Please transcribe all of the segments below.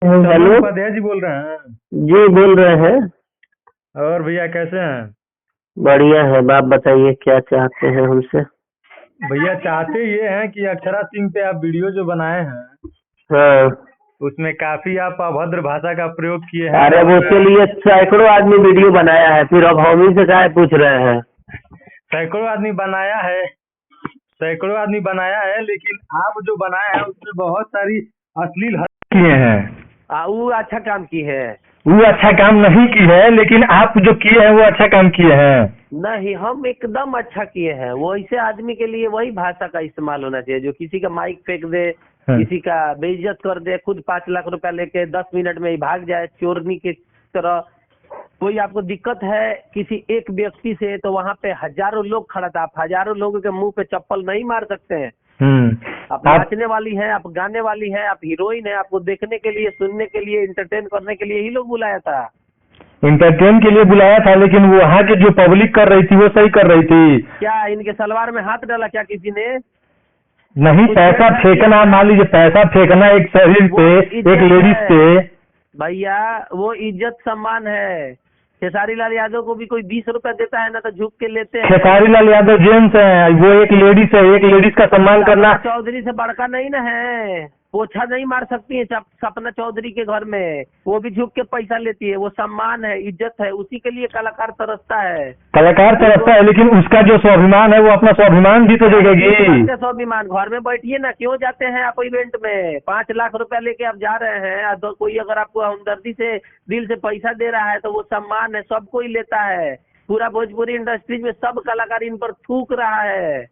Hello. Upadhyay ji बोल रहे हैं। जी बोल रहे हैं। और भैया कैसे हैं? बढ़िया है। आप बताइए क्या चाहते हैं हमसे? भैया चाहते ये हैं कि अक्षरा सिंह पे आप वीडियो जो बनाए हैं हाँ। उसमें काफी आप अभद्र भाषा का प्रयोग किए हैं अरे वो और उसके लिए सैकड़ों आदमी वीडियो बनाया है, फिर अब हम ही से क्या पूछ रहे हैं? सैकड़ों आदमी बनाया है। सैकड़ों आदमी बनाया है, लेकिन आप जो बनाए हैं उसमें बहुत सारी अश्लील हरकतें किए हैं। वो अच्छा काम की है। वो अच्छा काम नहीं की है, लेकिन आप जो किए हैं वो अच्छा काम किए हैं। नहीं, हम एकदम अच्छा किए हैं। वो ऐसे आदमी के लिए वही भाषा का इस्तेमाल होना चाहिए जो किसी का माइक फेंक दे, हाँ। किसी का बेइज्जत कर दे, खुद 5 लाख रुपया लेके 10 मिनट में ही भाग जाए चोरनी की तरह। कोई आपको दिक्कत है किसी एक व्यक्ति से, तो वहाँ पे हजारों लोग खड़ा था, आप हजारों लोगों के मुंह पे चप्पल नहीं मार सकते हैं। आप नाचने वाली हैं, आप गाने वाली हैं, आप हीरोइन हैं, आपको देखने के लिए, सुनने के लिए, इंटरटेन करने के लिए ही लोग बुलाया था। इंटरटेन के लिए बुलाया था, लेकिन वो वहाँ के जो पब्लिक कर रही थी वो सही कर रही थी। क्या इनके सलवार में हाथ डाला क्या किसी ने? नहीं, कुछ पैसा छेड़छाड़ फेंकना, किया? मान लीजिए पैसा फेंकना एक शरीर वो पे, इज्जत एक लेडीज है पे। भैया, वो इज्जत सम्मान है। खेसारी लाल यादव को भी कोई 20 रुपया देता है ना तो झुक के लेते हैं। खेसारी लाल यादव जेंट्स है, वो एक लेडीज है, एक लेडीज का सम्मान करना। सपना चौधरी से बड़का नहीं ना है। पोछा नहीं मार सकती है सपना चौधरी के घर में, वो भी झुक के पैसा लेती है। वो सम्मान है, इज्जत है, उसी के लिए कलाकार तरसता है। कलाकार तरफता है, लेकिन उसका जो स्वाभिमान है वो अपना स्वाभिमान भी तो देखेगी। स्वाभिमान घर में बैठिए ना, क्यों जाते हैं आप इवेंट में? 5 लाख रुपया लेके आप जा रहे हैं, तो कोई अगर आपको हमदर्दी से दिल से पैसा दे रहा है तो वो सम्मान है, सब कोई लेता है। पूरा भोजपुरी इंडस्ट्री में सब कलाकार इन पर थूक रहा है,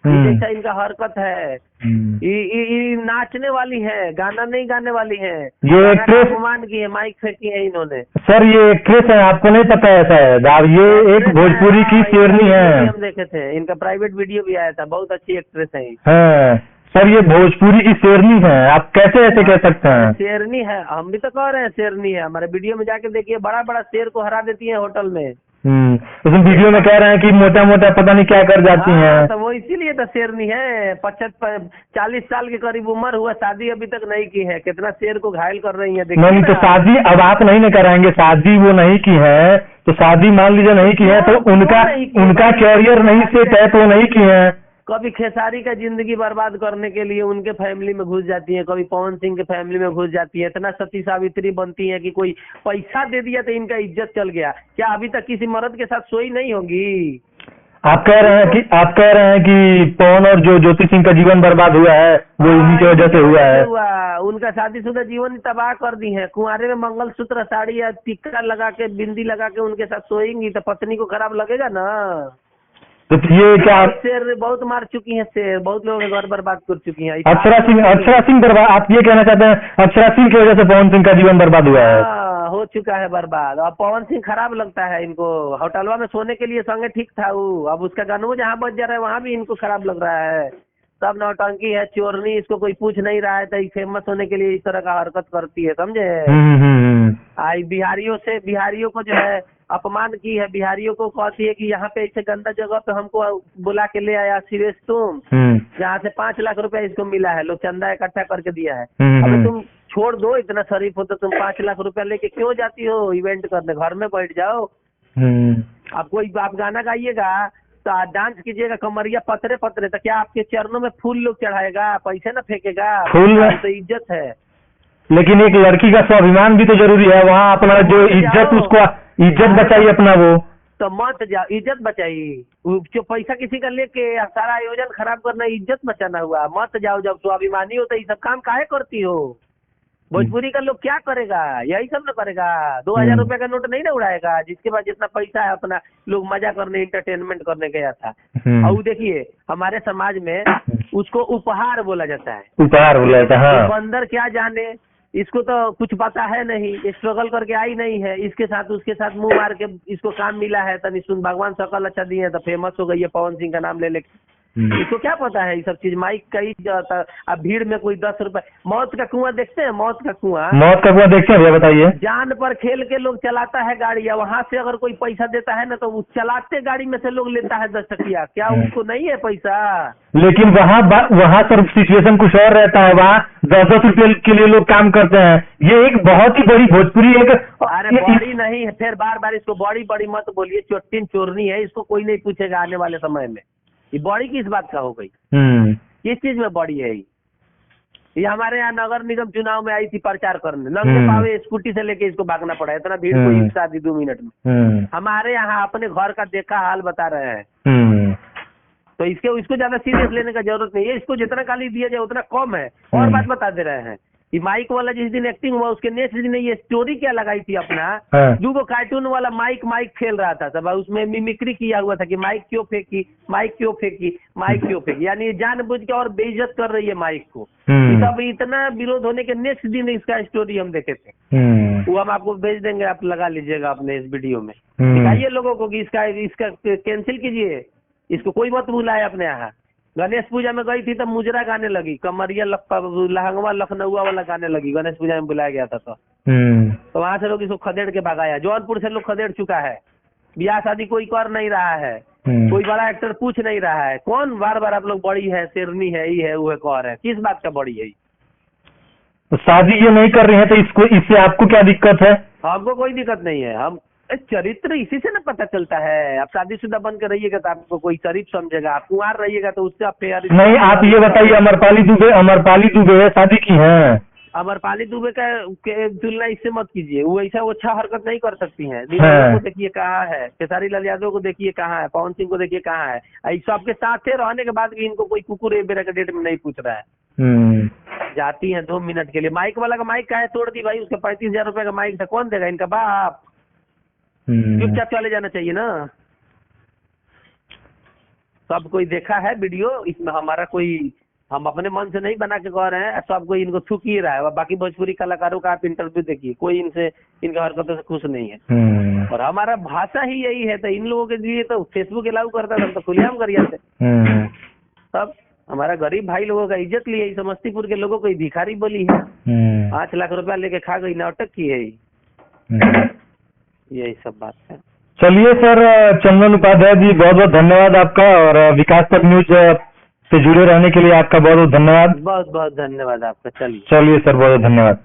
जैसा इनका हरकत है। ये नाचने वाली है, गाना नहीं गाने वाली है। ये गाना का एक्ट्रेस, अपमान की है, माइक फेंकी है इन्होंने। सर ये एक्ट्रेस है, आपको नहीं पता है शायद। ये एक भोजपुरी की शेरनी है। हम देखे थे, इनका प्राइवेट वीडियो भी आया था, बहुत अच्छी एक्ट्रेस है। हाँ सर, ये भोजपुरी की शेरनी है, आप कैसे ऐसे कह सकते हैं? शेरनी है, हम भी तो कह रहे हैं शेरनी है। हमारे वीडियो में जाके देखिए, बड़ा बड़ा शेर को हरा देती है होटल में। उसमें वीडियो में कह रहे हैं कि मोटा मोटा पता नहीं क्या कर जाती हैं। तो वो इसीलिए तो शेरनी है। 40 साल के करीब उम्र हुआ, शादी अभी तक नहीं की है, कितना शेर को घायल कर रही है। नहीं तो शादी अब आप नहीं न कराएंगे, शादी वो नहीं की है तो शादी मान लीजिए नहीं की है तो उनका कैरियर नहीं सेट है तो वो नहीं की है। कभी खेसारी का जिंदगी बर्बाद करने के लिए उनके फैमिली में घुस जाती है, कभी पवन सिंह के फैमिली में घुस जाती है। इतना सती सावित्री बनती है कि कोई पैसा दे दिया तो इनका इज्जत चल गया। क्या अभी तक किसी मर्द के साथ सोई नहीं होगी? आप कह रहे हैं कि पवन और जो ज्योति सिंह का जीवन बर्बाद हुआ है वो इन्हीं की वजह से हुआ है। उनका शादीशुदा जीवन तबाह कर दी है। कुंवारे में मंगलसूत्र, साड़ी या टिक्का लगा के, बिंदी लगा के उनके साथ सोएंगी तो पत्नी को खराब लगेगा ना। तो ये क्या शेर बहुत मार चुकी है, शेर बहुत लोगों के घर बर्बाद कर चुकी है। अक्षरा सिंह बर्बाद, आप ये कहना चाहते हैं अक्षरा सिंह की वजह से पवन सिंह का जीवन बर्बाद हुआ है? हो चुका है बर्बाद। अब पवन सिंह खराब लगता है इनको। होटलवा में सोने के लिए संगे ठीक था वो, अब उसका गानों जहाँ बज जा रहा है वहाँ भी इनको खराब लग रहा है। सब नौटंकी है, चोरनी, इसको कोई पूछ नहीं रहा है तो फेमस होने के लिए इस तरह का हरकत करती है, समझे? आई बिहारियों को जो है अपमान की है। बिहारियों को कहती है कि यहाँ पे ऐसे गंदा जगह पे हमको बुला के ले आया शिवेश तुम, जहाँ से 5 लाख रुपया इसको मिला है, लोग चंदा इकट्ठा करके दिया है। अब तुम छोड़ दो, इतना शरीफ हो तो तुम 5 लाख रुपया लेके क्यों जाती हो इवेंट करने? घर में बैठ जाओ। आप गाना गाइएगा तो डांस कीजिएगा, कमरिया पतरे पतरे, तो क्या आपके चरणों में फूल लोग चढ़ाएगा? पैसे ना फेंकेगा? फूल तो इज्जत है। लेकिन एक लड़की का स्वाभिमान भी तो जरूरी है। वहाँ अपना जो इज्जत, उसको इज्जत बचाइए अपना। वो तो मत जाओ, इज्जत बचाइए। जो पैसा किसी का लेके सारा आयोजन खराब करना इज्जत बचाना हुआ। मत जाओ, जब स्वाभिमानी हो तो ये सब काम काहे करती हो? भोजपुरी का लोग क्या करेगा? यही सब ना करेगा। 2000 रुपए का नोट नहीं ना उड़ाएगा। जिसके पास जितना पैसा है अपना लोग मजा करने, इंटरटेनमेंट करने गया था। और देखिए हमारे समाज में उसको उपहार बोला जाता है। उपहार बोला जाता है। बंदर क्या जाने, इसको तो कुछ पता है नहीं, स्ट्रगल करके आई नहीं है। इसके साथ उसके साथ मुंह मार के इसको काम मिला है, तनी सुन भगवान सकल अच्छा दिए तो फेमस हो गई है पवन सिंह का नाम ले लेके। इसको क्या पता है ये सब चीज? माइक का ही जाता। अब भीड़ में कोई 10 रुपए, मौत का कुआं देखते हैं? मौत का कुआं देखते हैं भैया, बताइए। जान पर खेल के लोग चलाता है गाड़ी, या वहां से अगर कोई पैसा देता है ना तो उस चलाते गाड़ी में से लोग लेता है 10 टकिया। क्या उसको नहीं है पैसा? लेकिन वहाँ सर सिचुएशन कुछ और रहता है। वहाँ 10-10 रुपये के लिए लोग काम करते हैं। ये एक बहुत ही बड़ी भोजपुरी एक, अरे बड़ी नहीं है, फिर बार बार इसको बड़ी बड़ी मत बोलिए। चोटिन चोरनी है, इसको कोई नहीं पूछेगा आने वाले समय में। ये बड़ी किस बात का हो गई? किस चीज में बड़ी है ये हमारे यहाँ नगर निगम चुनाव में आई थी प्रचार करने, नंगे पावे स्कूटी से लेके इसको भागना पड़ा, इतना भीड़ को एक साथ ही 2 मिनट में। हमारे यहाँ अपने घर का देखा हाल बता रहे हैं। तो इसको ज्यादा सीरियस लेने का जरूरत नहीं है। इसको जितना गाली दिया जाए उतना कम है। और बात बता दे रहे हैं, ये माइक वाला जिस दिन एक्टिंग हुआ उसके नेक्स्ट दिन ये स्टोरी क्या लगाई थी अपना, जो वो कार्टून वाला माइक खेल रहा था सब, उसमें मिमिक्री किया हुआ था कि माइक क्यों फेंकी, माइक क्यों फेंकी, माइक क्यों फेंकी, यानी जानबूझ के और बेइज्जत कर रही है माइक को। तब इतना विरोध होने के नेक्स्ट दिन इसका स्टोरी हम देखे थे, वो हम आपको भेज देंगे, आप लगा लीजिएगा अपने इस वीडियो में। दिखाइए लोगों को कि इसका कैंसिल कीजिए, इसको कोई मत बुलाए अपने यहाँ। गणेश पूजा में गई थी तब मुजरा गाने लगी, कमरिया लहंगवा लखनऊ वाला गाने लगी, गणेश पूजा में बुलाया गया था तो वहां से लोग इसको खदेड़ के भगाया। जौनपुर से लोग खदेड़ चुका है। ब्याह शादी कोई कर नहीं रहा है, कोई बड़ा एक्टर पूछ नहीं रहा है। कौन बार बार आप लोग बड़ी है, शेरनी है, ये है, वो है, कौन है, किस बात का बड़ी है? तो शादी ये नहीं कर रहे हैं तो इससे आपको क्या दिक्कत है? हमको कोई दिक्कत नहीं है। हम चरित्र इसी से ना पता चलता है। आप शादीशुदा बन के रहिएगा तो आपको कोई शरीफ समझेगा, आप कुंवार रहिएगा तो उससे आप प्यार नहीं। आप ये बताइए, अमरपाली दुबे शादी की है? अमरपाली दुबे का तुलना इससे मत कीजिए। वो ऐसा अच्छा हरकत नहीं कर सकती हैं। को देखिए कहाँ है, खेसारी लाल यादव को देखिए कहाँ है, पवन सिंह को देखिए कहाँ है। ऐसा आपके साथ रहने के बाद भी इनको कोई कुकुर बेरा के डेट में नहीं पूछ रहा है। जाती है 2 मिनट के लिए। माइक वाला का माइक का है तोड़ दी भाई, उसके 35,000 रुपए का माइक था, कौन देगा? इनका बाप। चुपचाप चले जाना चाहिए ना। सब कोई देखा है वीडियो, इसमें हमारा कोई, हम अपने मन से नहीं बना के कह रहे हैं। सब कोई इनको थूक ही रहा है। बाकी भोजपुरी कलाकारों का आप इंटरव्यू देखिए, कोई इनका हरकतों से खुश नहीं है। और हमारा भाषा ही यही है, तो इन लोगों के लिए तो फेसबुक अलाउ करता था तो खुलेआम कर जाते। तब हमारा गरीब भाई लोगों का इज्जत लिए, समस्तीपुर के लोगों को भिखारी बोली है, 5 लाख रुपया लेके खा गई, नाटक की है यही सब बात है। चलिए सर, चंदन उपाध्याय जी बहुत बहुत धन्यवाद आपका, और विकास तक न्यूज से जुड़े रहने के लिए आपका बहुत बहुत धन्यवाद। बहुत बहुत धन्यवाद आपका। चलिए सर, बहुत बहुत धन्यवाद।